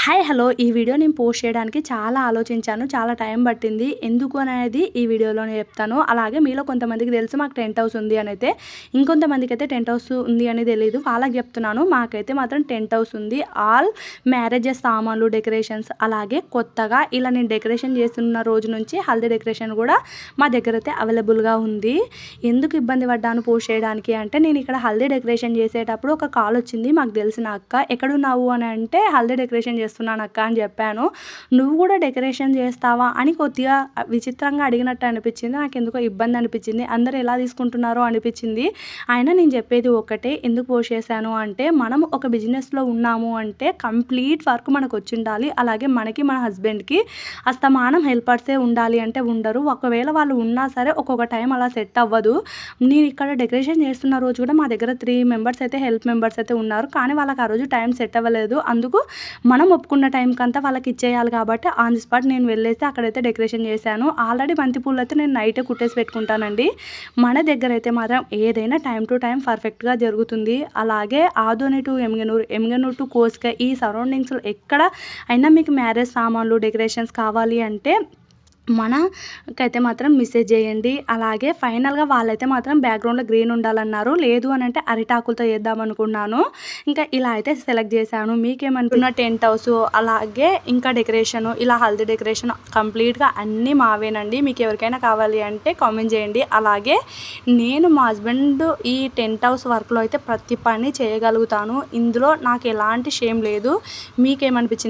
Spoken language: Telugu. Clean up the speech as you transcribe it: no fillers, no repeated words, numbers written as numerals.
హాయ్ హలో ఈ వీడియో నేను పోస్ట్ చేయడానికి చాలా ఆలోచించాను, చాలా టైం పట్టింది. ఎందుకు అనేది ఈ వీడియోలోనే చెప్తాను. అలాగే మీలో కొంతమందికి తెలుసు మాకు టెంట్ హౌస్ ఉంది అని అయితే, ఇంకొంతమందికి అయితే టెంట్ హౌస్ ఉంది అని తెలియదు. వాళ్ళకి చెప్తున్నాను, మాకైతే మాత్రం టెంట్ హౌస్ ఉంది. ఆల్ మ్యారేజెస్ సామాన్లు, డెకరేషన్స్, అలాగే కొత్తగా ఇలా నేను డెకరేషన్ చేస్తున్న రోజు నుంచి హల్దీ డెకరేషన్ కూడా మా దగ్గర అయితే అవైలబుల్గా ఉంది. ఎందుకు ఇబ్బంది పడ్డాను పోస్ట్ చేయడానికి అంటే, నేను ఇక్కడ హల్దీ డెకరేషన్ చేసేటప్పుడు ఒక కాల్ వచ్చింది. మాకు తెలిసిన అక్క ఎక్కడున్నావు అని అంటే, హల్దీ డెకరేషన్ చేస్తున్నాను అక్క అని చెప్పాను. నువ్వు కూడా డెకరేషన్ చేస్తావా అని కొద్దిగా విచిత్రంగా అడిగినట్టు అనిపించింది. నాకు ఎందుకో ఇబ్బంది అనిపించింది. అందరు ఎలా తీసుకుంటున్నారో అనిపించింది. అయినా నేను చెప్పేది ఒకటే, ఎందుకు పోస్ట్ చేశాను అంటే, మనం ఒక బిజినెస్లో ఉన్నాము అంటే కంప్లీట్ వర్క్ మనకు వచ్చి ఉండాలి. అలాగే మనకి మన హస్బెండ్కి అస్తమానం హెల్పర్సే ఉండాలి అంటే ఉండరు. ఒకవేళ వాళ్ళు ఉన్నా సరే ఒక్కొక్క టైం అలా సెట్ అవ్వదు. నేను ఇక్కడ డెకరేషన్ చేస్తున్న రోజు కూడా మా దగ్గర 3 మెంబర్స్ అయితే హెల్ప్ మెంబర్స్ అయితే ఉన్నారు. కానీ వాళ్ళకి ఆ రోజు టైం సెట్ అవ్వలేదు. అందుకు మనం ఒప్పుకున్న టైంకంతా వాళ్ళకి ఇచ్చేయాలి కాబట్టి ఆన్ ది స్పాట్ నేను వెళ్ళేసి అక్కడైతే డెకరేషన్ చేశాను. ఆల్రెడీ బంతి పూలు అయితే నేను నైటే కుట్టేసి పెట్టుకుంటానండి. మన దగ్గర అయితే మాత్రం ఏదైనా టైం టు టైం పర్ఫెక్ట్గా జరుగుతుంది. అలాగే ఆదోని టు ఎమ్గనూరు టు కోస్క ఈ సరౌండింగ్స్లో ఎక్కడ అయినా మీకు మ్యారేజ్ సామాన్లు, డెకరేషన్స్ కావాలి అంటే మనకైతే మాత్రం మెసేజ్ చేయండి. అలాగే ఫైనల్గా వాళ్ళైతే మాత్రం బ్యాక్గ్రౌండ్లో గ్రీన్ ఉండాలన్నారు. లేదు అని అంటే అరిటాకులతో చేద్దాం అనుకున్నాను. ఇంకా ఇలా అయితే సెలెక్ట్ చేశాను. మీకేమనుకున్న టెంట్ హౌస్, అలాగే ఇంకా డెకరేషను, ఇలా హల్దీ డెకరేషన్ కంప్లీట్గా అన్నీ మావేనండి. మీకు ఎవరికైనా కావాలి అంటే కామెంట్ చేయండి. అలాగే నేను మా హస్బెండ్ ఈ టెంట్ హౌస్ వర్క్లో అయితే ప్రతి పని చేయగలుగుతాను. ఇందులో నాకు ఎలాంటి షేమ్ లేదు. మీకేమనిపించింది?